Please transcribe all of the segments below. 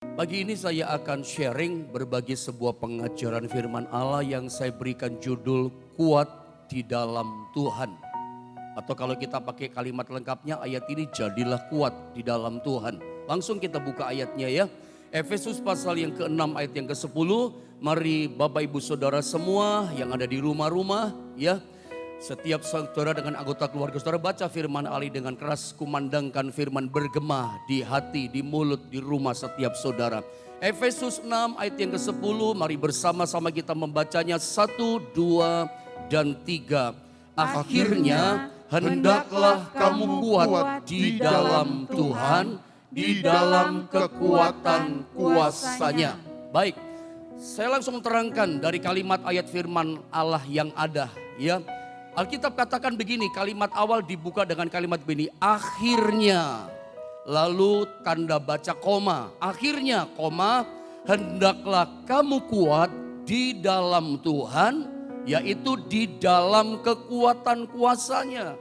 Pagi ini saya akan sharing berbagi sebuah pengajaran firman Allah yang saya berikan judul kuat di dalam Tuhan. Atau kalau kita pakai kalimat lengkapnya ayat ini jadilah kuat di dalam Tuhan. Langsung kita buka ayatnya ya. Efesus pasal yang ke-6 ayat yang ke-10. Mari Bapak Ibu Saudara semua yang ada di rumah-rumah ya. Setiap saudara dengan anggota keluarga saudara baca firman Allah dengan keras, kumandangkan firman bergema di hati, di mulut, di rumah setiap saudara. Efesus 6 ayat yang ke-10, mari bersama-sama kita membacanya 1, 2, dan 3. Akhirnya hendaklah kamu kuat di dalam Tuhan, di dalam kekuatan kuasanya. Baik, saya langsung terangkan dari kalimat ayat firman Allah yang ada ya. Alkitab katakan begini, kalimat awal dibuka dengan kalimat begini, akhirnya, lalu tanda baca koma, akhirnya koma, hendaklah kamu kuat di dalam Tuhan, yaitu di dalam kekuatan kuasanya.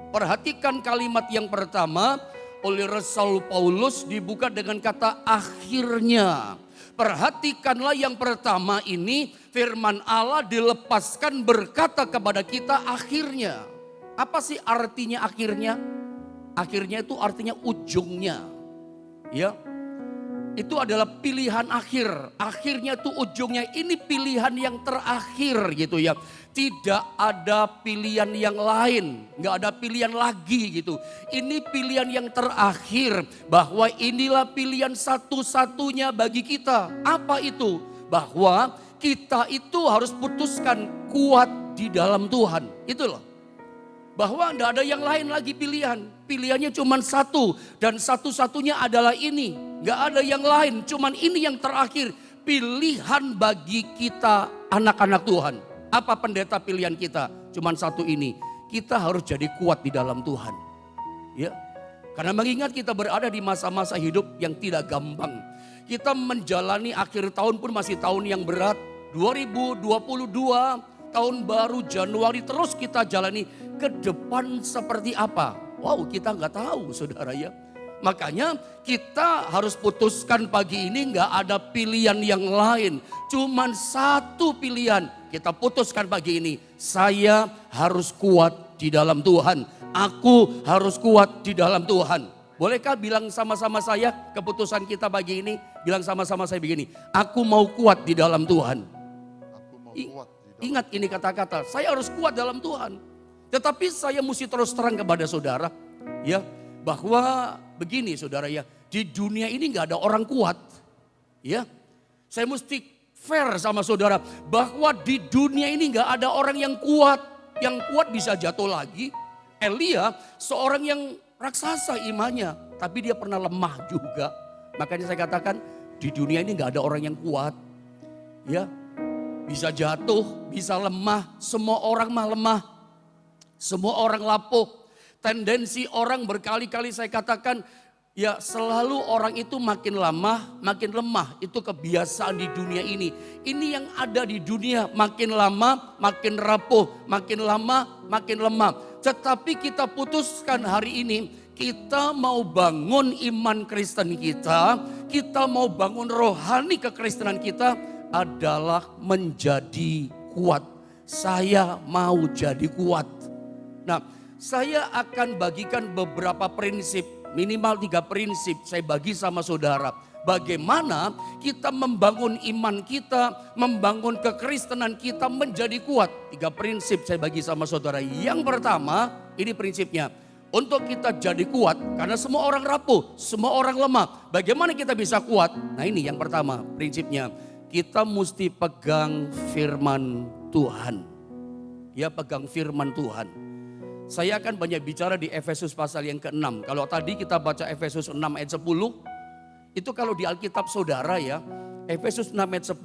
Perhatikan kalimat yang pertama oleh Rasul Paulus dibuka dengan kata akhirnya. Perhatikanlah yang pertama ini firman Allah dilepaskan berkata kepada kita akhirnya. Apa sih artinya akhirnya? Akhirnya itu artinya ujungnya. Ya. Itu adalah pilihan akhir. Akhirnya itu ujungnya. Ini pilihan yang terakhir gitu ya. Tidak ada pilihan yang lain. Nggak ada pilihan lagi gitu. Ini pilihan yang terakhir. Bahwa inilah pilihan satu-satunya bagi kita. Apa itu? Bahwa kita itu harus putuskan kuat di dalam Tuhan. Itu loh. Bahwa tidak ada yang lain lagi pilihan. Pilihannya cuma satu. Dan satu-satunya adalah ini. Nggak ada yang lain. Cuma ini yang terakhir. Pilihan bagi kita anak-anak Tuhan. Apa pendeta pilihan kita? Cuma satu ini. Kita harus jadi kuat di dalam Tuhan. Ya. Karena mengingat kita berada di masa-masa hidup yang tidak gampang. Kita menjalani akhir tahun pun masih tahun yang berat. 2022 tahun baru Januari terus kita jalani. Ke depan seperti apa? Wow, kita nggak tahu saudara ya. Makanya kita harus putuskan pagi ini nggak ada pilihan yang lain. Cuman satu pilihan kita putuskan pagi ini. Saya harus kuat di dalam Tuhan. Aku harus kuat di dalam Tuhan. Bolehkah bilang sama-sama saya keputusan kita pagi ini? Bilang sama-sama saya begini. Aku mau kuat di dalam Tuhan. Aku mau kuat di dalam. Ingat ini kata-kata. Saya harus kuat dalam Tuhan. Tetapi saya mesti terus terang kepada saudara. Ya, bahwa begini saudara ya, di dunia ini nggak ada orang kuat. Ya, saya mesti fair sama saudara bahwa di dunia ini nggak ada orang yang kuat. Yang kuat bisa jatuh lagi. Elia seorang yang raksasa imannya, tapi dia pernah lemah juga. Makanya saya katakan di dunia ini nggak ada orang yang kuat. Ya, bisa jatuh, bisa lemah. Semua orang mah lemah. Semua orang lapuk. Tendensi orang berkali-kali saya katakan, ya selalu orang itu makin lama makin lemah. Itu kebiasaan di dunia ini. Ini yang ada di dunia, makin lama makin rapuh, makin lama makin lemah. Tetapi kita putuskan hari ini, kita mau bangun iman Kristen kita mau bangun rohani kekristenan kita adalah menjadi kuat. Saya mau jadi kuat. Nah, saya akan bagikan beberapa prinsip, minimal 3 prinsip saya bagi sama saudara. Bagaimana kita membangun iman kita, membangun kekristenan kita menjadi kuat. 3 prinsip saya bagi sama saudara. Yang pertama, ini prinsipnya. Untuk kita jadi kuat, karena semua orang rapuh, semua orang lemah. Bagaimana kita bisa kuat? Nah ini yang pertama prinsipnya. Kita mesti pegang firman Tuhan. Ya, pegang firman Tuhan. Saya akan banyak bicara di Efesus pasal yang ke-6. Kalau tadi kita baca Efesus 6 ayat 10, itu kalau di Alkitab saudara ya, Efesus 6 ayat 10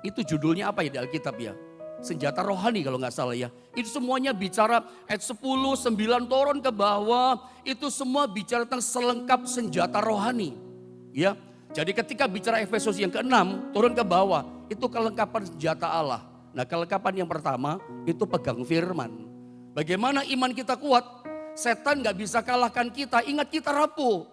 itu judulnya apa ya di Alkitab ya? Senjata rohani kalau nggak salah ya. Itu semuanya bicara ayat 10, 9 turun ke bawah, itu semua bicara tentang selengkap senjata rohani. Ya, jadi ketika bicara Efesus yang ke-6 turun ke bawah, itu kelengkapan senjata Allah. Nah kelengkapan yang pertama itu pegang firman. Bagaimana iman kita kuat? Setan gak bisa kalahkan kita, ingat kita rapuh.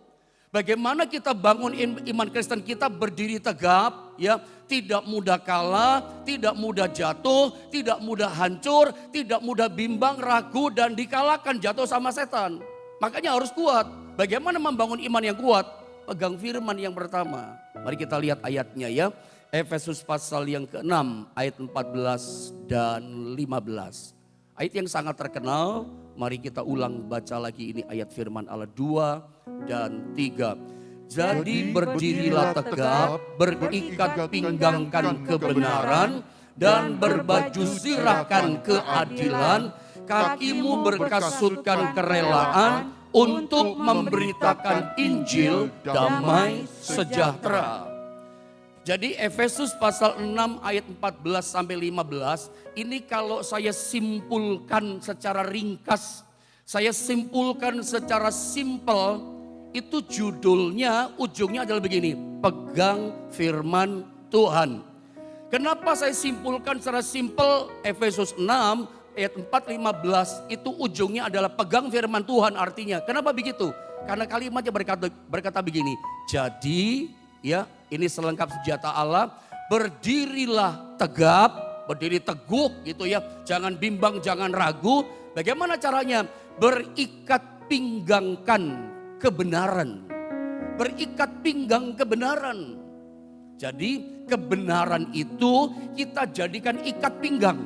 Bagaimana kita bangun iman Kristen kita berdiri tegap, ya, tidak mudah kalah, tidak mudah jatuh, tidak mudah hancur, tidak mudah bimbang, ragu dan dikalahkan jatuh sama setan. Makanya harus kuat. Bagaimana membangun iman yang kuat? Pegang firman yang pertama. Mari kita lihat ayatnya ya. Efesus pasal yang ke-6 ayat 14 dan 15. Ayat yang sangat terkenal. Mari kita ulang baca lagi ini ayat firman Allah 2 dan 3. Jadi berdirilah tegap, berikat pinggangkan kebenaran dan berbaju zirahkan keadilan, kakimu berkasutkan kerelaan untuk memberitakan Injil damai sejahtera. Jadi Efesus pasal 6 ayat 14 sampai 15 ini kalau saya simpulkan secara ringkas, saya simpulkan secara simpel, itu judulnya, ujungnya adalah begini, pegang firman Tuhan. Kenapa saya simpulkan secara simpel Efesus 6 ayat 4-15 itu ujungnya adalah pegang firman Tuhan artinya. Kenapa begitu? Karena kalimatnya berkata begini, jadi ya ini selengkap senjata Allah, berdirilah tegap, berdiri teguh gitu ya. Jangan bimbang, jangan ragu. Bagaimana caranya? Berikat pinggangkan kebenaran. Berikat pinggang kebenaran. Jadi kebenaran itu kita jadikan ikat pinggang.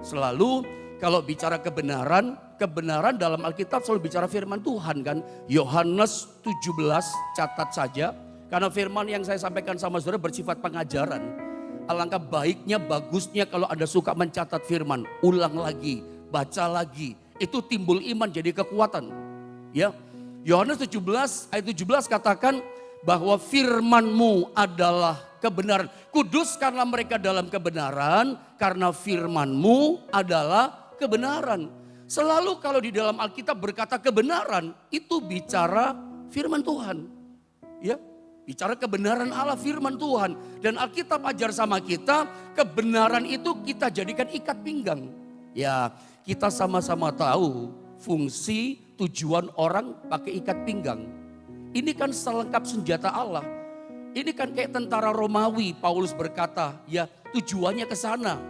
Selalu kalau bicara kebenaran, kebenaran dalam Alkitab selalu bicara firman Tuhan kan. Yohanes 17 catat saja. Karena firman yang saya sampaikan sama saudara bersifat pengajaran. Alangkah baiknya, bagusnya kalau Anda suka mencatat firman. Ulang lagi, baca lagi. Itu timbul iman jadi kekuatan. Ya, Yohanes 17 ayat 17 katakan bahwa firman-Mu adalah kebenaran. Kuduskanlah mereka dalam kebenaran karena firman-Mu adalah kebenaran. Selalu kalau di dalam Alkitab berkata kebenaran, itu bicara firman Tuhan. Ya, bicara kebenaran Allah, firman Tuhan. Dan Alkitab ajar sama kita, kebenaran itu kita jadikan ikat pinggang. Ya, kita sama-sama tahu fungsi tujuan orang pakai ikat pinggang. Ini kan selengkap senjata Allah. Ini kan kayak tentara Romawi, Paulus berkata, ya tujuannya ke sana.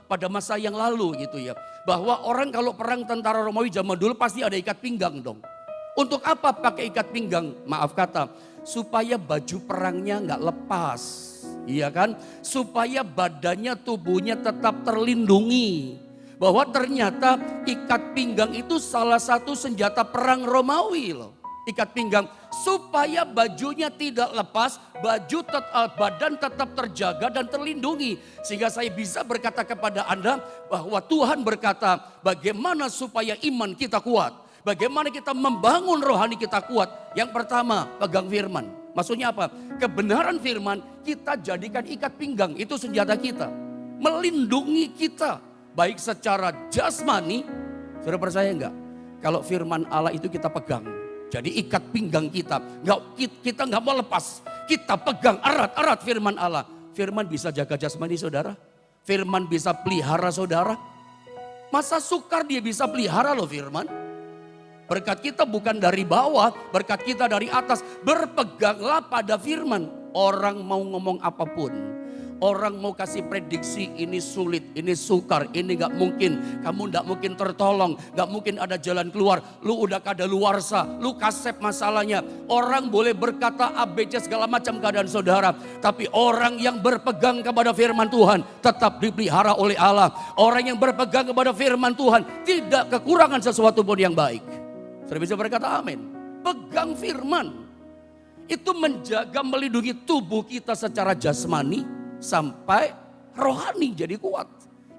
Pada masa yang lalu gitu ya. Bahwa orang kalau perang tentara Romawi zaman dulu pasti ada ikat pinggang dong. Untuk apa pakai ikat pinggang? Maaf kata, supaya baju perangnya nggak lepas, iya kan? Supaya badannya, tubuhnya tetap terlindungi. Bahwa ternyata ikat pinggang itu salah satu senjata perang Romawi loh. Ikat pinggang supaya bajunya tidak lepas, badan tetap terjaga dan terlindungi. Sehingga saya bisa berkata kepada Anda bahwa Tuhan berkata bagaimana supaya iman kita kuat. Bagaimana kita membangun rohani kita kuat? Yang pertama, pegang firman. Maksudnya apa? Kebenaran firman kita jadikan ikat pinggang. Itu senjata kita. Melindungi kita. Baik secara jasmani. Saudara percaya enggak? Kalau firman Allah itu kita pegang. Jadi ikat pinggang kita. Kita enggak mau lepas. Kita pegang erat-erat firman Allah. Firman bisa jaga jasmani saudara. Firman bisa pelihara saudara. Masa sukar dia bisa pelihara loh firman. Berkat kita bukan dari bawah, berkat kita dari atas. Berpeganglah pada firman. Orang mau ngomong apapun. Orang mau kasih prediksi ini sulit, ini sukar, ini gak mungkin. Kamu gak mungkin tertolong, gak mungkin ada jalan keluar. Lu udah kadaluarsa, lu kasep masalahnya. Orang boleh berkata ABC segala macam keadaan saudara. Tapi orang yang berpegang kepada firman Tuhan tetap dipelihara oleh Allah. Orang yang berpegang kepada firman Tuhan tidak kekurangan sesuatu pun yang baik. Saudara bisa berkata amin. Pegang firman. Itu menjaga melindungi tubuh kita secara jasmani. Sampai rohani jadi kuat.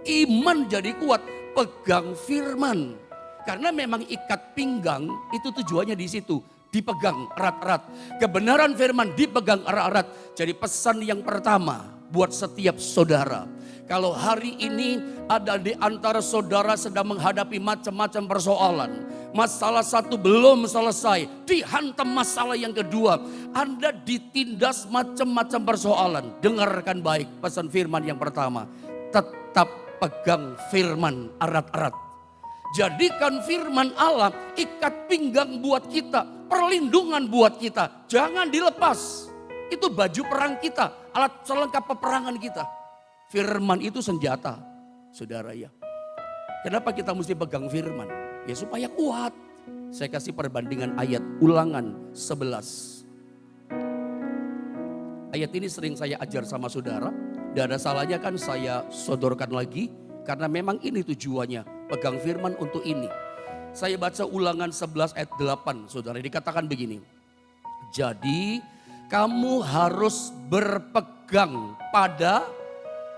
Iman jadi kuat. Pegang firman. Karena memang ikat pinggang itu tujuannya di situ. Dipegang erat-erat. Kebenaran firman dipegang erat-erat. Jadi pesan yang pertama buat setiap saudara. Kalau hari ini ada di antara saudara sedang menghadapi macam-macam persoalan. Masalah satu belum selesai, dihantam masalah yang kedua. Anda ditindas macam-macam persoalan. Dengarkan baik pesan firman yang pertama. Tetap pegang firman erat-erat. Jadikan firman Allah ikat pinggang buat kita, perlindungan buat kita. Jangan dilepas. Itu baju perang kita, alat selengkap peperangan kita. Firman itu senjata, saudara ya. Kenapa kita mesti pegang firman? Ya supaya kuat. Saya kasih perbandingan ayat Ulangan 11. Ayat ini sering saya ajar sama saudara. Tidak ada salahnya kan saya sodorkan lagi. Karena memang ini tujuannya. Pegang firman untuk ini. Saya baca Ulangan 11 ayat 8 saudara. Dikatakan begini. Jadi kamu harus berpegang pada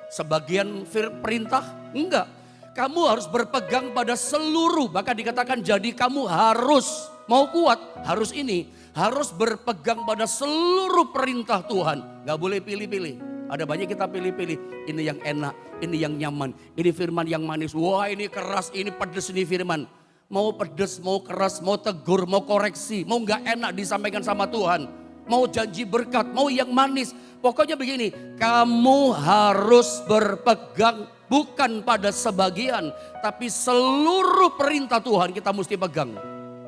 sebagian perintah? Enggak. Kamu harus berpegang pada seluruh. Bahkan dikatakan jadi kamu harus. Mau kuat harus ini. Harus berpegang pada seluruh perintah Tuhan. Gak boleh pilih-pilih. Ada banyak kita pilih-pilih. Ini yang enak, ini yang nyaman. Ini firman yang manis. Wah ini keras, ini pedes, ini firman. Mau pedes, mau keras, mau tegur, mau koreksi. Mau gak enak disampaikan sama Tuhan. Mau janji berkat, mau yang manis. Pokoknya begini, kamu harus berpegang bukan pada sebagian. Tapi seluruh perintah Tuhan kita mesti pegang.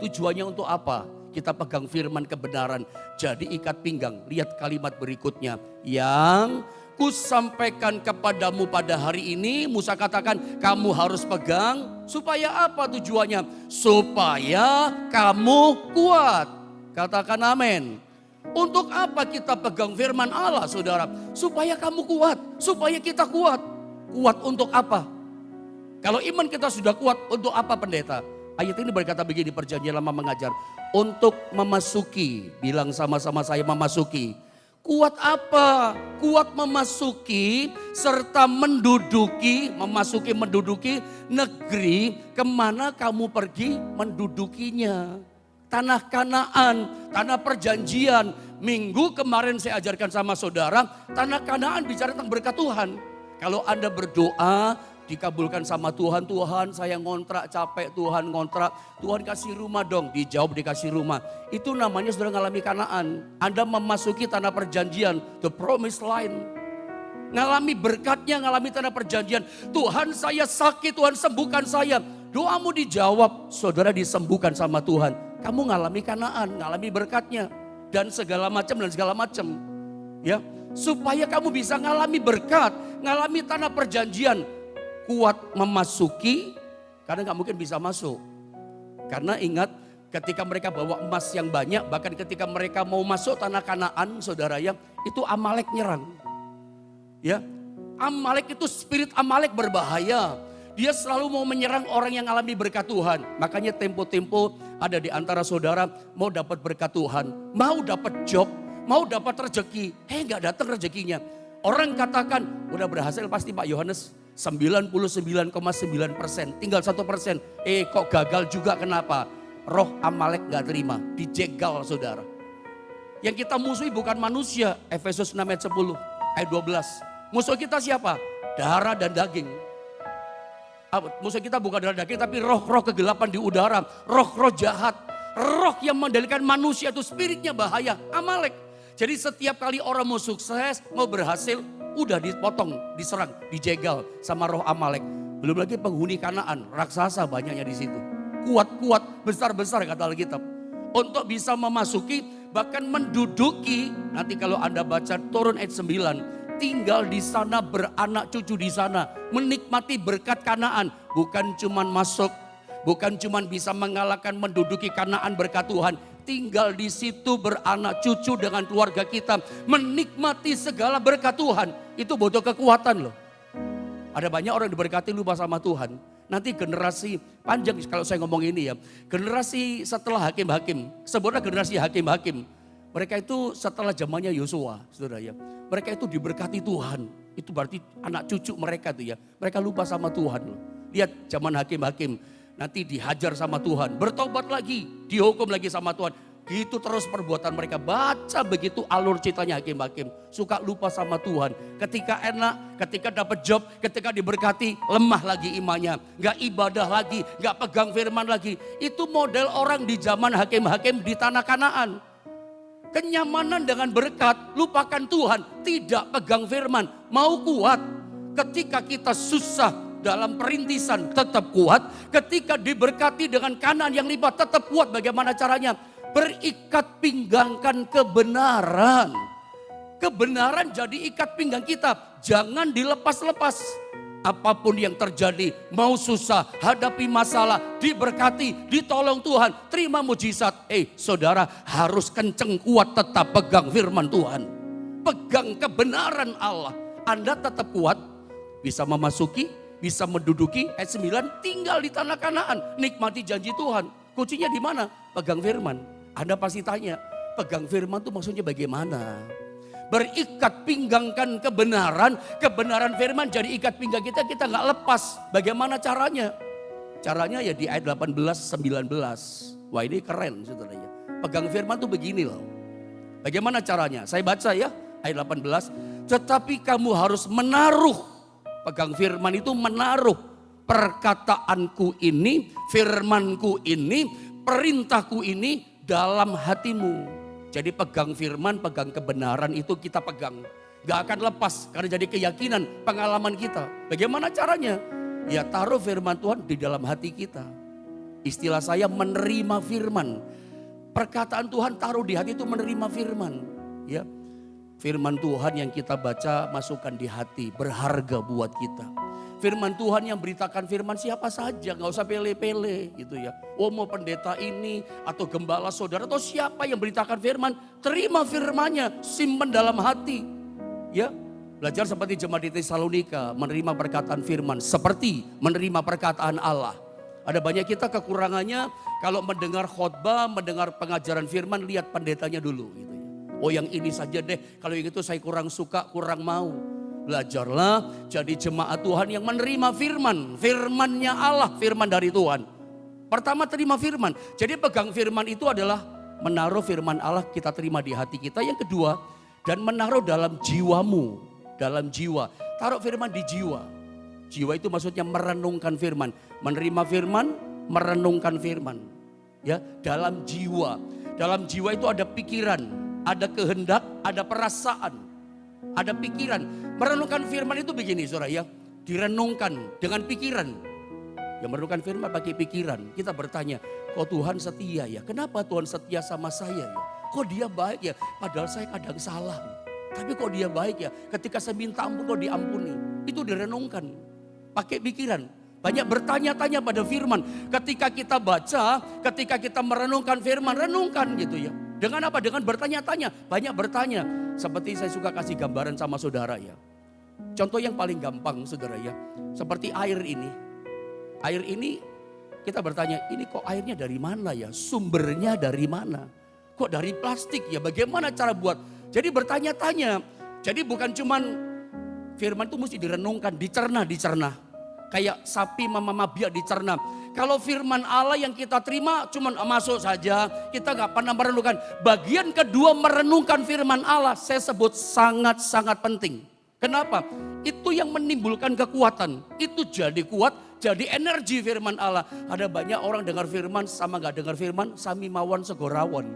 Tujuannya untuk apa? Kita pegang firman kebenaran. Jadi ikat pinggang. Lihat kalimat berikutnya. Yang kusampaikan kepadamu pada hari ini. Musa katakan kamu harus pegang. Supaya apa tujuannya? Supaya kamu kuat. Katakan amin. Untuk apa kita pegang firman Allah saudara? Supaya kamu kuat. Supaya kita kuat. Kuat untuk apa? Kalau iman kita sudah kuat, untuk apa pendeta? Ayat ini berkata begini, Perjanjian Lama mengajar. Untuk memasuki, bilang sama-sama saya memasuki. Kuat apa? Kuat memasuki serta menduduki, menduduki negeri kemana kamu pergi mendudukinya. Tanah Kanaan, tanah perjanjian. Minggu kemarin saya ajarkan sama saudara, tanah Kanaan bicara tentang berkat Tuhan. Kalau Anda berdoa, dikabulkan sama Tuhan, Tuhan saya ngontrak capek, Tuhan ngontrak, Tuhan kasih rumah dong, dijawab dikasih rumah. Itu namanya sudah mengalami Kanaan. Anda memasuki tanah perjanjian, the promised land. Ngalami berkatnya, ngalami tanah perjanjian. Tuhan saya sakit, Tuhan sembuhkan saya. Doamu dijawab, saudara disembuhkan sama Tuhan. Kamu ngalami Kanaan, ngalami berkatnya. Dan segala macam. Ya, supaya kamu bisa ngalami berkat, ngalami tanah perjanjian. Kuat memasuki, karena gak mungkin bisa masuk. Karena ingat ketika mereka bawa emas yang banyak, bahkan ketika mereka mau masuk tanah Kanaan saudara ya, itu Amalek nyerang. Ya, Amalek itu spirit Amalek berbahaya. Dia selalu mau menyerang orang yang alami berkat Tuhan. Makanya tempo-tempo ada di antara saudara mau dapat berkat Tuhan, mau dapat job, mau dapat rezeki, gak datang rezekinya. Orang katakan udah berhasil pasti Pak Yohanes. 99,9%, tinggal 1%. Kok gagal juga kenapa? Roh Amalek gak terima, dijegal saudara. Yang kita musuhi bukan manusia, Efesus 6 ayat 10, ayat 12. Musuh kita siapa? Darah dan daging. Musuh kita bukan darah daging tapi roh-roh kegelapan di udara, roh-roh jahat. Roh yang mengendalikan manusia itu spiritnya bahaya, Amalek. Jadi setiap kali orang mau sukses, mau berhasil, udah dipotong, diserang, dijegal sama roh Amalek. Belum lagi penghuni Kanaan, raksasa banyaknya di situ. Kuat-kuat, besar-besar kata Alkitab. Untuk bisa memasuki, bahkan menduduki. Nanti kalau Anda baca turun ayat 9, tinggal di sana, beranak cucu di sana, menikmati berkat Kanaan. Bukan cuman masuk, bukan cuman bisa mengalahkan menduduki Kanaan berkat Tuhan. Tinggal di situ beranak cucu dengan keluarga kita. Menikmati segala berkat Tuhan. Itu butuh kekuatan loh. Ada banyak orang diberkati lupa sama Tuhan. Nanti generasi panjang kalau saya ngomong ini ya. Generasi setelah hakim-hakim. Sebutlah generasi hakim-hakim. Mereka itu setelah zamannya Yosua saudara ya. Mereka itu diberkati Tuhan. Itu berarti anak cucu mereka tuh ya. Mereka lupa sama Tuhan loh. Lihat zaman hakim-hakim. Nanti dihajar sama Tuhan, bertobat lagi, dihukum lagi sama Tuhan. Gitu terus perbuatan mereka. Baca begitu alur ceritanya hakim-hakim. Suka lupa sama Tuhan. Ketika enak, ketika dapat job, ketika diberkati, lemah lagi imannya. Gak ibadah lagi, gak pegang firman lagi. Itu model orang di zaman hakim-hakim di tanah Kanaan. Kenyamanan dengan berkat, lupakan Tuhan, tidak pegang firman. Mau kuat, ketika kita susah, dalam perintisan tetap kuat, ketika diberkati dengan kanan yang lipat tetap kuat. Bagaimana caranya? Berikat pinggangkan kebenaran. Kebenaran jadi ikat pinggang kita, jangan dilepas-lepas. Apapun yang terjadi, mau susah, hadapi masalah, diberkati, ditolong Tuhan, terima mujizat. Saudara harus kenceng kuat, tetap pegang firman Tuhan. Pegang kebenaran Allah. Anda tetap kuat, bisa memasuki, bisa menduduki. Ayat 9, tinggal di tanah Kanaan, nikmati janji Tuhan. Kuncinya di mana? Pegang firman. Anda pasti tanya, pegang firman itu maksudnya bagaimana? Berikat pinggangkan kebenaran, kebenaran firman jadi ikat pinggang kita gak lepas. Bagaimana caranya? Caranya ya di ayat 18-19. Wah ini keren saudaranya. Pegang firman tuh begini loh. Bagaimana caranya? Saya baca ya ayat 18. Tetapi kamu harus menaruh, pegang firman itu menaruh perkataanku ini, firmanku ini, perintahku ini dalam hatimu. Jadi pegang firman, pegang kebenaran itu kita pegang. Gak akan lepas karena jadi keyakinan, pengalaman kita. Bagaimana caranya? Ya taruh firman Tuhan di dalam hati kita. Istilah saya menerima firman. Perkataan Tuhan taruh di hati itu menerima firman. Ya, firman Tuhan yang kita baca masukkan di hati, berharga buat kita. Firman Tuhan yang beritakan firman siapa saja, gak usah pele-pele gitu ya. Oh mau pendeta ini atau gembala saudara atau siapa yang beritakan firman, terima firmannya, simpan dalam hati. Ya, belajar seperti jemaat di Tesalonika, menerima perkataan firman seperti menerima perkataan Allah. Ada banyak kita kekurangannya kalau mendengar khotbah, mendengar pengajaran firman, lihat pendetanya dulu gitu ya. Oh yang ini saja deh, kalau yang itu saya kurang suka, kurang mau. Belajarlah jadi jemaat Tuhan yang menerima firman. Firmannya Allah, firman dari Tuhan. Pertama terima firman. Jadi pegang firman itu adalah menaruh firman Allah kita terima di hati kita. Yang kedua, dan menaruh dalam jiwamu. Dalam jiwa. Taruh firman di jiwa. Jiwa itu maksudnya merenungkan firman. Menerima firman, merenungkan firman. Ya, dalam jiwa. Dalam jiwa itu ada pikiran, ada kehendak, ada perasaan. Ada pikiran. Merenungkan firman itu begini saudara ya. Direnungkan dengan pikiran. Ya merenungkan firman pakai pikiran. Kita bertanya, kok Tuhan setia ya? Kenapa Tuhan setia sama saya ya? Kok dia baik ya? Padahal saya kadang salah. Tapi kok dia baik ya? Ketika saya minta ampun kok diampuni. Itu direnungkan. Pakai pikiran. Banyak bertanya-tanya pada firman. Ketika kita baca, ketika kita merenungkan firman, renungkan gitu ya. Dengan apa? Dengan bertanya-tanya. Banyak bertanya. Seperti saya suka kasih gambaran sama saudara ya. Contoh yang paling gampang saudara ya. Seperti air ini. Air ini kita bertanya, ini kok airnya dari mana ya? Sumbernya dari mana? Kok dari plastik ya? Bagaimana cara buat? Jadi bertanya-tanya. Jadi bukan cuman firman itu mesti direnungkan, dicerna. Kayak sapi mama biak dicerna. Kalau firman Allah yang kita terima cuman masuk saja, kita gak pernah merenungkan. Bagian kedua merenungkan firman Allah, saya sebut sangat-sangat penting. Kenapa? Itu yang menimbulkan kekuatan. Itu jadi kuat, jadi energi firman Allah. Ada banyak orang dengar firman sama gak dengar firman, sami mawon segorawon.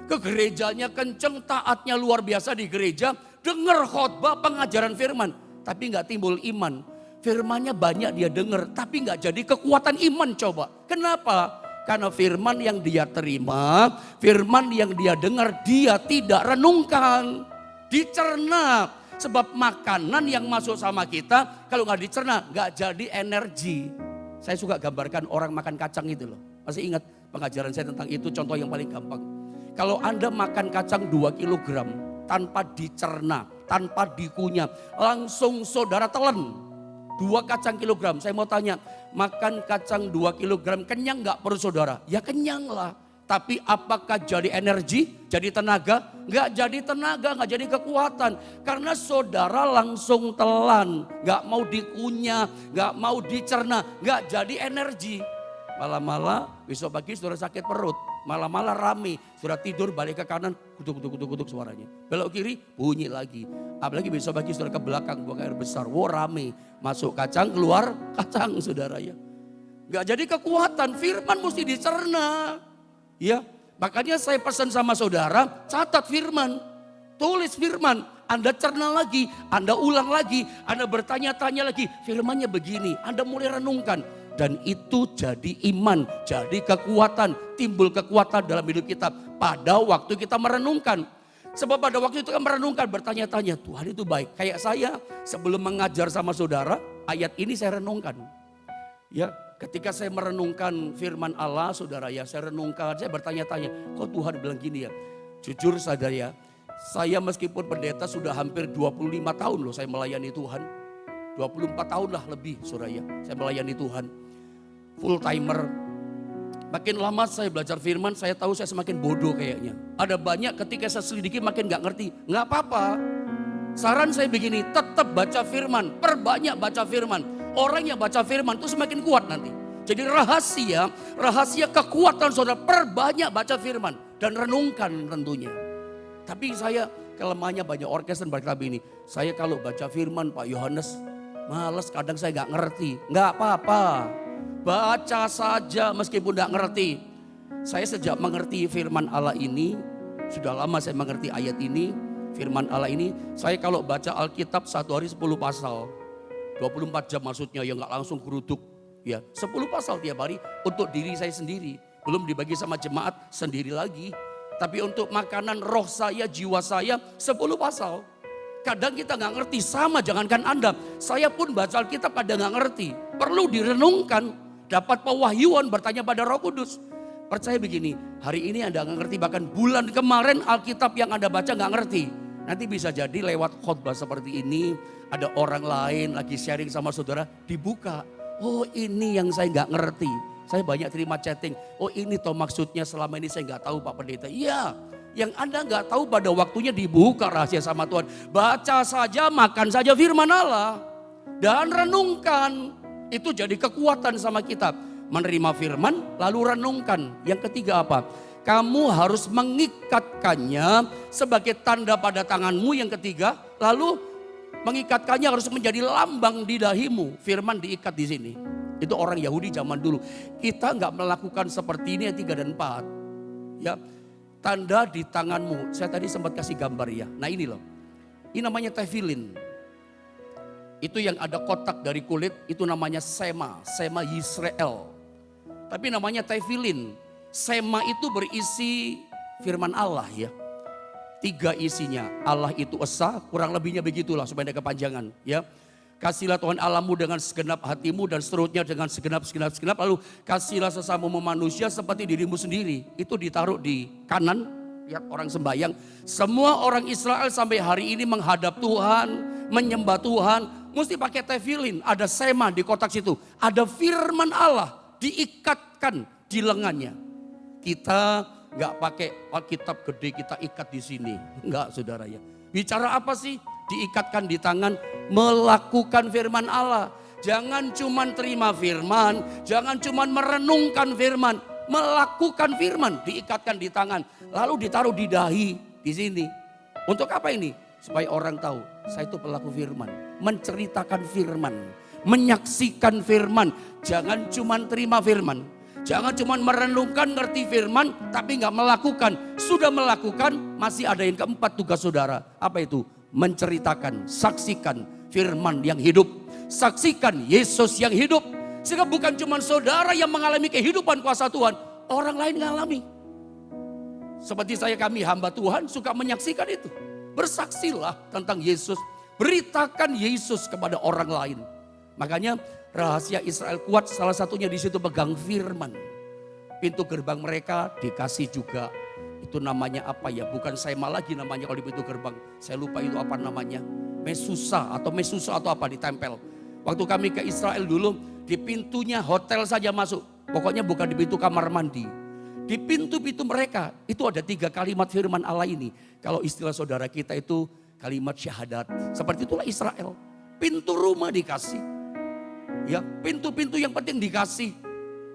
Ke gerejanya kenceng, taatnya luar biasa di gereja, dengar khotbah pengajaran firman. Tapi gak timbul iman. Firmannya banyak dia dengar, tapi nggak jadi kekuatan iman coba. Kenapa? Karena firman yang dia terima, firman yang dia dengar, dia tidak renungkan. Dicerna, sebab makanan yang masuk sama kita, kalau nggak dicerna, nggak jadi energi. Saya suka gambarkan orang makan kacang itu loh. Masih ingat pengajaran saya tentang itu, contoh yang paling gampang. Kalau Anda makan kacang 2 kilogram, tanpa dicerna, tanpa dikunyah, langsung saudara telan. 2 kacang kilogram, saya mau tanya, makan kacang 2 kilogram kenyang gak perlu saudara? Ya kenyang lah. Tapi apakah jadi energi, jadi tenaga? Gak jadi tenaga, gak jadi kekuatan. Karena saudara langsung telan, gak mau dikunyah, gak mau dicerna, gak jadi energi. Malah-malah besok pagi saudara sakit perut, malah-malah rame, sudah tidur balik ke kanan, kutuk suaranya. Belok kiri bunyi lagi. Apalagi besok pagi saudara ke belakang buang air besar, rame. Masuk kacang, keluar kacang saudara ya. Gak jadi kekuatan, firman mesti dicerna. Ya, makanya saya pesan sama saudara, catat firman, tulis firman. Anda cerna lagi, Anda ulang lagi, Anda bertanya-tanya lagi, firmannya begini, Anda mulai renungkan. Dan itu jadi iman, jadi kekuatan, timbul kekuatan dalam hidup kita pada waktu kita merenungkan. Sebab pada waktu itu kan merenungkan, bertanya-tanya, Tuhan itu baik. Kayak saya sebelum mengajar sama saudara, ayat ini saya renungkan. Ya, ketika saya merenungkan firman Allah, saudara ya, saya renungkan, saya bertanya-tanya, kok Tuhan bilang gini ya? Jujur saudara ya, saya meskipun pendeta sudah hampir 25 tahun loh saya melayani Tuhan. 24 tahun lah lebih saudara ya, saya melayani Tuhan. Full timer. Makin lama saya belajar firman, saya tahu saya semakin bodoh kayaknya. Ada banyak ketika saya selidiki makin gak ngerti. Gak apa-apa. Saran saya begini, tetap baca firman, perbanyak baca firman. Orang yang baca firman itu semakin kuat nanti. Jadi rahasia kekuatan saudara, perbanyak baca firman. Dan renungkan tentunya. Tapi saya kelemahannya banyak orkes dan berkata ini. Saya kalau baca firman Pak Yohanes, males kadang saya gak ngerti. Gak apa-apa. Baca saja meskipun tidak ngerti. Saya sejak mengerti firman Allah ini, sudah lama saya mengerti ayat ini, firman Allah ini. Saya kalau baca Alkitab 1 hari 10 pasal. 24 jam maksudnya, ya nggak langsung geruduk. Ya, 10 pasal tiap hari untuk diri saya sendiri. Belum dibagi sama jemaat sendiri lagi. Tapi untuk makanan roh saya, jiwa saya 10 pasal. Kadang kita nggak ngerti, sama jangankan Anda. Saya pun baca Alkitab kadang nggak ngerti. Perlu direnungkan. Dapat pewahyuan bertanya pada Roh Kudus. Percaya begini, hari ini Anda nggak ngerti, bahkan bulan kemarin Alkitab yang Anda baca nggak ngerti. Nanti bisa jadi lewat khotbah seperti ini, ada orang lain lagi sharing sama saudara, dibuka. Oh ini yang saya nggak ngerti. Saya banyak terima chatting, oh ini toh maksudnya selama ini saya nggak tahu Pak Pendeta. Iya, yang Anda nggak tahu pada waktunya dibuka rahasia sama Tuhan. Baca saja, makan saja firman Allah. Dan renungkan. Itu jadi kekuatan sama kita. Menerima firman lalu renungkan. Yang ketiga apa? Kamu harus mengikatkannya sebagai tanda pada tanganmu. Yang ketiga, lalu mengikatkannya harus menjadi lambang di dahimu. Firman diikat di sini. Itu orang Yahudi zaman dulu. Kita nggak melakukan seperti ini yang 3 dan 4. Ya, tanda di tanganmu. Saya tadi sempat kasih gambar ya. Nah ini loh. Ini namanya tefilin. Itu yang ada kotak dari kulit, itu namanya sema Yisrael. Tapi namanya tefilin. Sema itu berisi firman Allah ya. 3 isinya, Allah itu esa, kurang lebihnya begitulah supaya ada kepanjangan ya. Kasihlah Tuhan Allahmu dengan segenap hatimu dan seterusnya dengan segenap. Lalu kasihlah sesamamu manusia seperti dirimu sendiri. Itu ditaruh di kanan, lihat orang sembahyang. Semua orang Israel sampai hari ini menghadap Tuhan, menyembah Tuhan. Mesti pakai tefilin, ada sema di kotak situ. Ada firman Allah diikatkan di lengannya. Kita nggak pakai Alkitab gede kita ikat di sini. Enggak saudara ya. Bicara apa sih? Diikatkan di tangan, melakukan firman Allah. Jangan cuman terima firman, jangan cuman merenungkan firman. Melakukan firman, diikatkan di tangan. Lalu ditaruh di dahi, di sini. Untuk apa ini? Supaya orang tahu, saya itu pelaku firman. Menceritakan firman, menyaksikan firman. Jangan cuma terima firman. Jangan cuma merenungkan ngerti firman tapi nggak melakukan. Sudah melakukan masih ada yang keempat tugas saudara. Apa itu? Menceritakan, saksikan firman yang hidup. Saksikan Yesus yang hidup. Sehingga bukan cuma saudara yang mengalami kehidupan kuasa Tuhan. Orang lain ngalami. Seperti kami hamba Tuhan suka menyaksikan itu. Bersaksilah tentang Yesus. Beritakan Yesus kepada orang lain. Makanya rahasia Israel kuat salah satunya di situ pegang firman. Pintu gerbang mereka dikasih juga. Itu namanya apa ya? Bukan sema lagi namanya kalau di pintu gerbang. Saya lupa itu apa namanya. Mesusa atau apa ditempel. Waktu kami ke Israel dulu di pintunya hotel saja masuk. Pokoknya bukan di pintu kamar mandi. Di pintu-pintu mereka itu ada 3 kalimat firman Allah ini. Kalau istilah saudara kita itu kalimat syahadat. Seperti itulah Israel. Pintu rumah dikasih. Ya, pintu-pintu yang penting dikasih.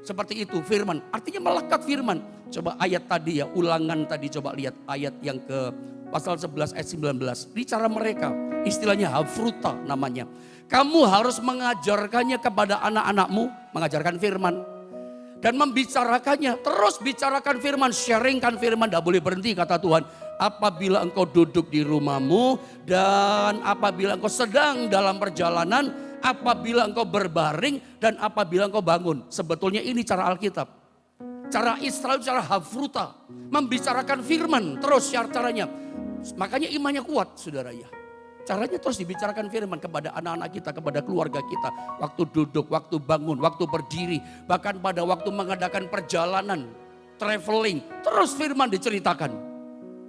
Seperti itu firman. Artinya melekat firman. Coba ayat tadi ya, ulangan tadi coba lihat ayat yang ke pasal 11 ayat 19. Bicara mereka, istilahnya hafruta namanya. Kamu harus mengajarkannya kepada anak-anakmu, mengajarkan firman. Dan membicarakannya, terus bicarakan firman, sharingkan firman, tidak boleh berhenti kata Tuhan. apabila engkau duduk di rumahmu, dan apabila engkau sedang dalam perjalanan, apabila engkau berbaring, dan apabila engkau bangun. Sebetulnya ini cara Alkitab. Cara Israel, cara Hafruta. Membicarakan firman terus caranya. Makanya imannya kuat, saudara ya. Caranya terus dibicarakan firman kepada anak-anak kita, kepada keluarga kita. Waktu duduk, waktu bangun, waktu berdiri. Bahkan pada waktu mengadakan perjalanan, traveling. Terus firman diceritakan.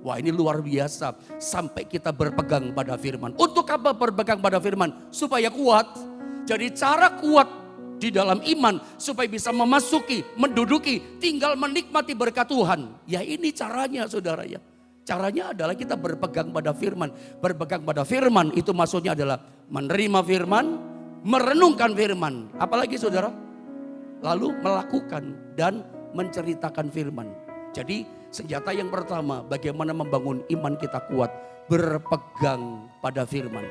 Wah, ini luar biasa. Sampai kita berpegang pada firman. Untuk apa berpegang pada firman? Supaya kuat. Jadi cara kuat di dalam iman. Supaya bisa memasuki, menduduki, tinggal menikmati berkat Tuhan. Ya ini caranya, saudara ya. Caranya adalah kita berpegang pada firman. Berpegang pada firman itu maksudnya adalah menerima firman, merenungkan firman. Apalagi saudara? Lalu melakukan dan menceritakan firman. Jadi senjata yang pertama bagaimana membangun iman kita kuat. Berpegang pada firman.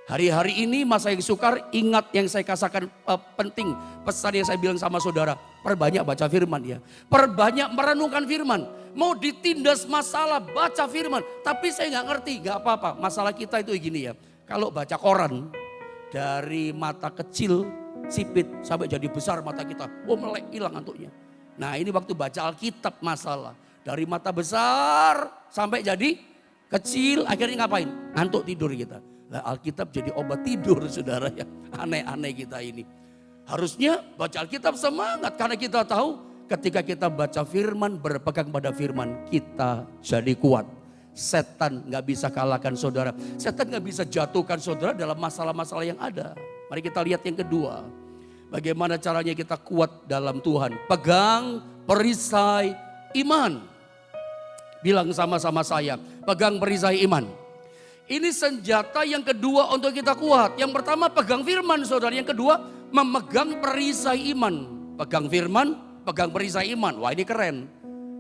Hari-hari ini masa yang sukar, ingat yang saya katakan penting. Pesan yang saya bilang sama saudara, perbanyak baca firman ya. Perbanyak merenungkan firman. Mau ditindas masalah, baca firman. Tapi saya nggak ngerti, nggak apa-apa. Masalah kita itu gini ya. Kalau baca koran, dari mata kecil, sipit, sampai jadi besar mata kita. Oh melek, hilang ngantuknya. Nah ini waktu baca Alkitab masalah. Dari mata besar sampai jadi kecil, akhirnya ngapain? Ngantuk tidur kita. Nah, Alkitab jadi obat tidur saudara ya. Aneh-aneh kita ini. Harusnya baca Alkitab semangat. Karena kita tahu ketika kita baca firman, berpegang pada firman, kita jadi kuat. Setan gak bisa kalahkan saudara. Setan gak bisa jatuhkan saudara dalam masalah-masalah yang ada. Mari kita lihat yang kedua. Bagaimana caranya kita kuat dalam Tuhan. Pegang perisai iman. Bilang sama-sama saya, pegang perisai iman. Ini senjata yang kedua untuk kita kuat. Yang pertama pegang firman saudara. Yang kedua memegang perisai iman. Pegang firman, pegang perisai iman. Wah ini keren.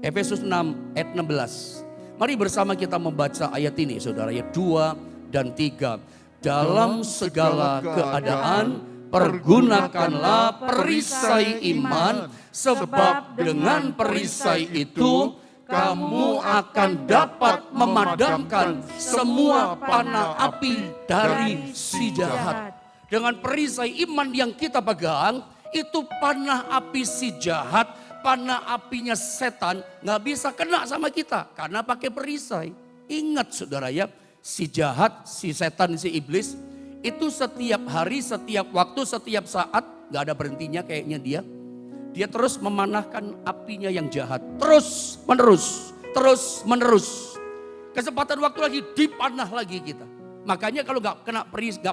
Efesus 6 ayat 16. Mari bersama kita membaca ayat ini saudara. Ayat 2 dan 3. Dalam segala keadaan pergunakanlah perisai iman. Sebab dengan perisai itu kamu akan dapat memadamkan semua panah api dari si jahat. Dengan perisai iman yang kita pegang, itu panah api si jahat, panah apinya setan gak bisa kena sama kita karena pakai perisai. Ingat saudara ya, si jahat, si setan, si iblis itu setiap hari, setiap waktu, setiap saat gak ada berhentinya kayaknya dia. Dia terus memanahkan apinya yang jahat. Terus menerus, terus menerus. Kesempatan waktu lagi dipanah lagi kita. Makanya kalau gak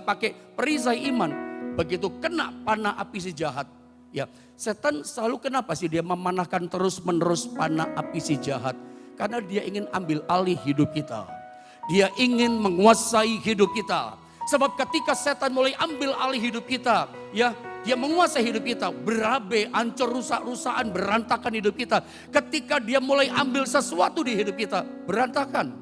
pakai perisai iman, begitu kena panah api si jahat. Ya, setan selalu kenapa sih dia memanahkan terus menerus panah api si jahat? Karena dia ingin ambil alih hidup kita. Dia ingin menguasai hidup kita. Sebab ketika setan mulai ambil alih hidup kita, ya, dia menguasai hidup kita, berabe, ancur, rusak-rusakan, berantakan hidup kita. Ketika dia mulai ambil sesuatu di hidup kita, berantakan.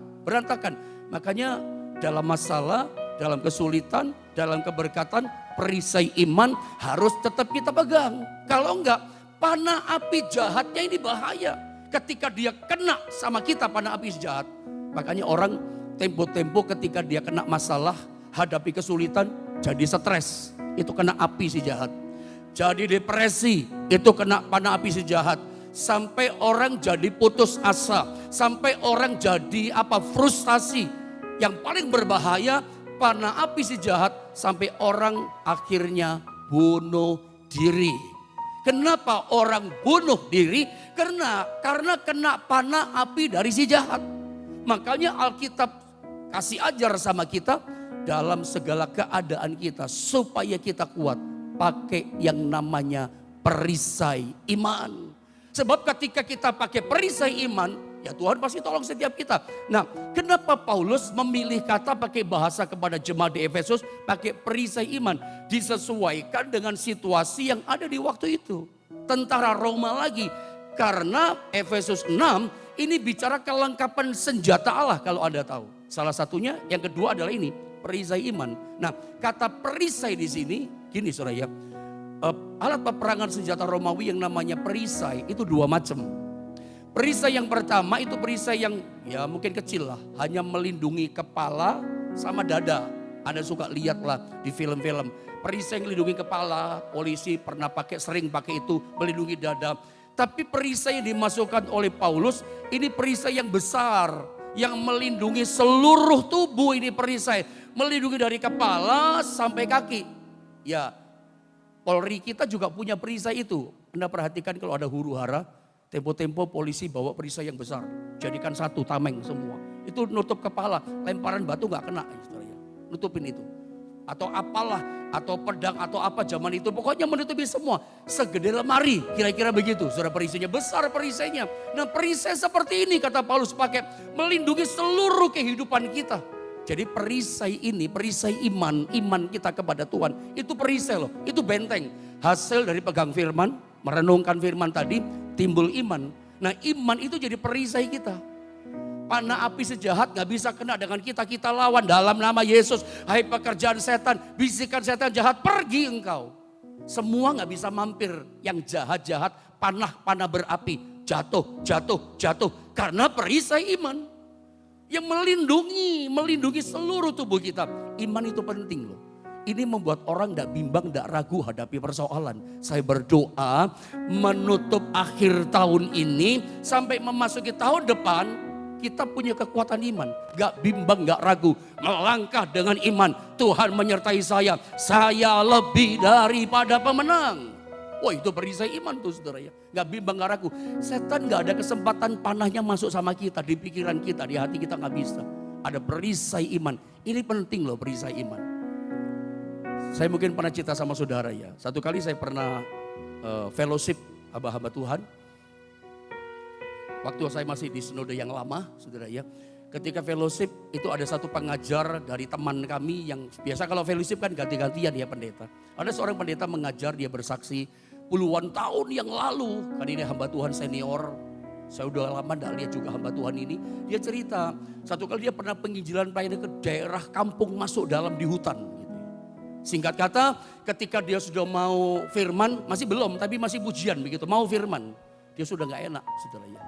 Makanya dalam masalah, dalam kesulitan, dalam keberkatan, perisai iman harus tetap kita pegang. Kalau enggak, panah api jahatnya ini bahaya. Ketika dia kena sama kita panah api jahat. Makanya orang tempo-tempo ketika dia kena masalah, hadapi kesulitan, jadi stres. Itu kena api si jahat. Jadi depresi, itu kena panah api si jahat. Sampai orang jadi putus asa. Sampai orang jadi frustasi. Yang paling berbahaya, panah api si jahat. Sampai orang akhirnya bunuh diri. Kenapa orang bunuh diri? Karena kena panah api dari si jahat. Makanya Alkitab kasih ajar sama kita, dalam segala keadaan kita supaya kita kuat pakai yang namanya perisai iman. Sebab ketika kita pakai perisai iman, ya Tuhan pasti tolong setiap kita. Nah, kenapa Paulus memilih kata pakai bahasa kepada jemaat di Efesus pakai perisai iman? Disesuaikan dengan situasi yang ada di waktu itu. Tentara Roma lagi. Karena Efesus 6 ini bicara kelengkapan senjata Allah kalau Anda tahu. Salah satunya yang kedua adalah ini, perisai iman. Nah, kata perisai di sini, gini saudara ya, alat peperangan senjata Romawi yang namanya perisai itu dua macam. Perisai yang pertama itu perisai yang ya mungkin kecil lah. Hanya melindungi kepala sama dada. Anda suka lihat lah di film-film. Perisai yang melindungi kepala, polisi pernah sering pakai itu melindungi dada. Tapi perisai yang dimasukkan oleh Paulus ini perisai yang besar. Yang melindungi seluruh tubuh ini perisai. Melindungi dari kepala sampai kaki. Ya, Polri kita juga punya perisai itu. Anda perhatikan kalau ada huru hara. Tempo-tempo polisi bawa perisai yang besar. Jadikan satu tameng semua. Itu nutup kepala. Lemparan batu gak kena. Istilahnya. Nutupin itu. Atau apalah. Atau pedang atau apa zaman itu. Pokoknya menutupi semua. Segede lemari. Kira-kira begitu. Saudara perisainya besar perisainya. Nah perisai seperti ini kata Paulus pakai. Melindungi seluruh kehidupan kita. Jadi perisai ini. Perisai iman. Iman kita kepada Tuhan. Itu perisai loh. Itu benteng. Hasil dari pegang firman. Merenungkan firman tadi. Timbul iman. Nah iman itu jadi perisai kita. Panah api sejahat gak bisa kena dengan kita. Kita lawan dalam nama Yesus. Hai pekerjaan setan, bisikan setan jahat, pergi engkau. Semua gak bisa mampir. Yang jahat-jahat, panah-panah berapi. Jatuh. Karena perisai iman. Yang melindungi seluruh tubuh kita. Iman itu penting loh. Ini membuat orang tidak bimbang, tidak ragu hadapi persoalan. Saya berdoa menutup akhir tahun ini sampai memasuki tahun depan kita punya kekuatan iman. Gak bimbang, gak ragu. Melangkah dengan iman. Tuhan menyertai saya. Saya lebih daripada pemenang. Wah itu perisai iman tuh saudara ya. Gak bimbang, gak ragu. Setan gak ada kesempatan panahnya masuk sama kita. Di pikiran kita, di hati kita gak bisa. Ada perisai iman. Ini penting loh perisai iman. Saya mungkin pernah cerita sama saudara ya. Satu kali saya pernah fellowship hamba-hamba Tuhan. Waktu saya masih di sinode yang lama saudara ya. Ketika fellowship itu ada satu pengajar dari teman kami yang biasa kalau fellowship kan ganti-gantian ya pendeta. Ada seorang pendeta mengajar, dia bersaksi puluhan tahun yang lalu. Kan ini hamba Tuhan senior. Saya udah lama gak lihat juga hamba Tuhan ini. Dia cerita satu kali dia pernah penginjilan pelayanan ke daerah kampung masuk dalam di hutan. Singkat kata ketika dia sudah mau firman, masih belum tapi masih pujian begitu, mau firman. Dia sudah gak enak saudara ya.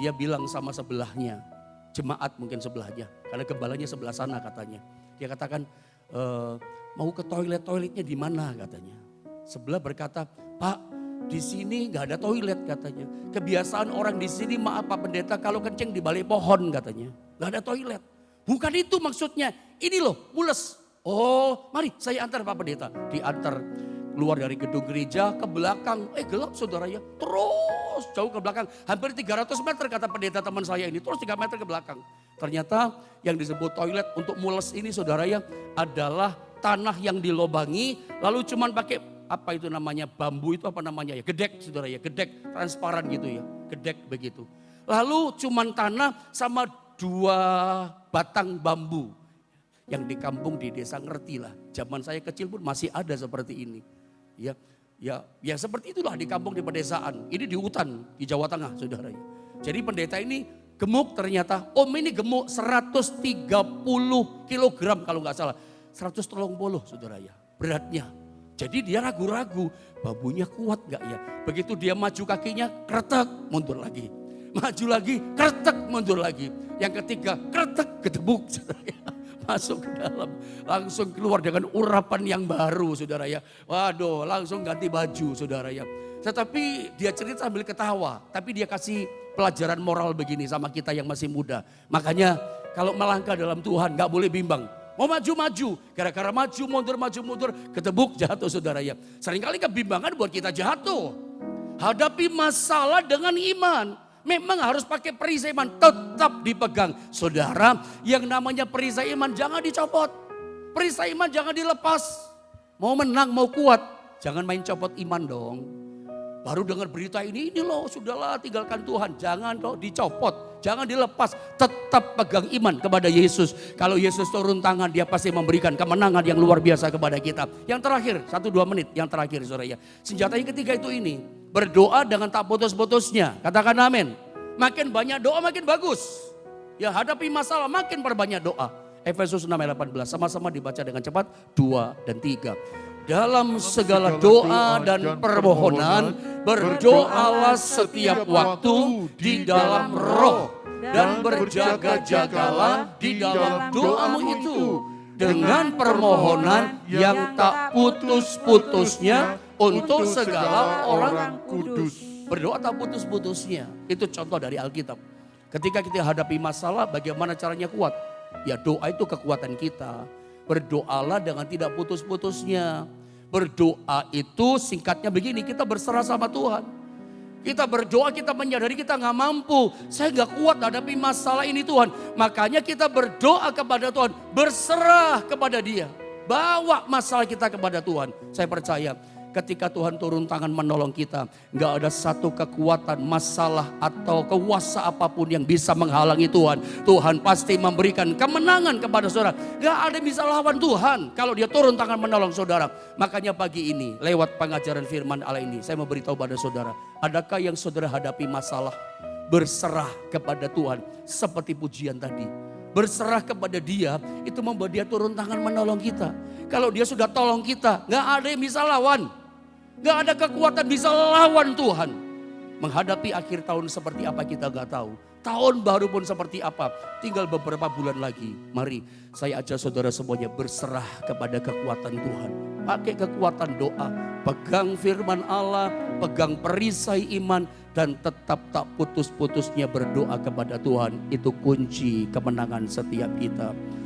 Dia bilang sama sebelahnya, jemaat mungkin sebelahnya. Karena gembalanya sebelah sana katanya. Dia katakan mau ke toiletnya di mana katanya. Sebelah berkata, Pak di sini gak ada toilet katanya. Kebiasaan orang di sini maaf Pak Pendeta kalau kencing di balik pohon katanya. Gak ada toilet. Bukan itu maksudnya, ini loh mules. Oh mari saya antar Pak Pendeta. Diantar keluar dari gedung gereja ke belakang. Gelap saudara ya. Terus jauh ke belakang. Hampir 300 meter kata pendeta teman saya ini. Terus 3 meter ke belakang. Ternyata yang disebut toilet untuk mules ini saudara ya. Adalah tanah yang dilobangi. Lalu cuman pakai apa itu namanya bambu itu apa namanya ya. Gedek saudara ya. Gedek transparan gitu ya. Gedek begitu. Lalu cuman tanah sama 2 batang bambu. Yang di kampung di desa ngerti lah. Zaman saya kecil pun masih ada seperti ini. Ya seperti itulah di kampung di pedesaan. Ini di hutan di Jawa Tengah saudara. Jadi pendeta ini gemuk ternyata. Om ini gemuk 130 kilogram kalau nggak salah. 130 saudara ya beratnya. Jadi dia ragu-ragu. Bambunya kuat nggak ya. Begitu dia maju kakinya kretek mundur lagi. Maju lagi kretek mundur lagi. Yang ketiga kretek ketebuk saudara ya. Masuk ke dalam, langsung keluar dengan urapan yang baru saudara ya. Waduh langsung ganti baju saudara ya. Tetapi dia cerita sambil ketawa, tapi dia kasih pelajaran moral begini sama kita yang masih muda. Makanya kalau melangkah dalam Tuhan gak boleh bimbang. Mau maju-maju, gara-gara maju mundur, ketebuk jatuh saudara ya. Seringkali kebimbangan buat kita jatuh. Hadapi masalah dengan iman. Memang harus pakai perisai iman, tetap dipegang. Saudara, yang namanya perisai iman jangan dicopot. Perisai iman jangan dilepas. Mau menang, mau kuat, jangan main copot iman dong. Baru dengar berita ini loh, sudahlah tinggalkan Tuhan. Jangan dong dicopot, jangan dilepas. Tetap pegang iman kepada Yesus. Kalau Yesus turun tangan, dia pasti memberikan kemenangan yang luar biasa kepada kita. Yang terakhir, 1-2 menit yang terakhir saudara ya. Senjata yang ketiga itu ini. Berdoa dengan tak putus-putusnya. Katakan amin. Makin banyak doa makin bagus. Ya hadapi masalah makin perbanyak doa. Efesus 6 ayat 18. Sama-sama dibaca dengan cepat. 2 dan 3. dalam segala doa dan permohonan, berdoalah setiap waktu di dalam roh, dan berjaga-jagalah di dalam doamu itu dengan permohonan yang tak putus-putusnya untuk segala orang kudus. Berdoa tak putus-putusnya, itu contoh dari Alkitab. Ketika kita hadapi masalah, bagaimana caranya kuat? Ya doa itu kekuatan kita. Berdoalah dengan tidak putus-putusnya. Berdoa itu singkatnya begini, kita berserah sama Tuhan. Kita berdoa, kita menyadari kita nggak mampu. Saya nggak kuat hadapi masalah ini Tuhan. Makanya kita berdoa kepada Tuhan, berserah kepada Dia. Bawa masalah kita kepada Tuhan. Saya percaya ketika Tuhan turun tangan menolong kita, nggak ada satu kekuatan, masalah atau kuasa apapun yang bisa menghalangi Tuhan. Tuhan pasti memberikan kemenangan kepada saudara. Nggak ada yang bisa lawan Tuhan kalau Dia turun tangan menolong saudara. Makanya pagi ini lewat pengajaran firman Allah ini, saya mau beritahu pada saudara, adakah yang saudara hadapi masalah? Berserah kepada Tuhan seperti pujian tadi. Berserah kepada Dia itu membuat Dia turun tangan menolong kita. Kalau Dia sudah tolong kita, nggak ada yang bisa lawan. Gak ada kekuatan bisa lawan Tuhan. Menghadapi akhir tahun seperti apa kita gak tahu. Tahun baru pun seperti apa. Tinggal beberapa bulan lagi. Mari saya ajak saudara semuanya berserah kepada kekuatan Tuhan. Pakai kekuatan doa. Pegang firman Allah. Pegang perisai iman. Dan tetap tak putus-putusnya berdoa kepada Tuhan. Itu kunci kemenangan setiap kita.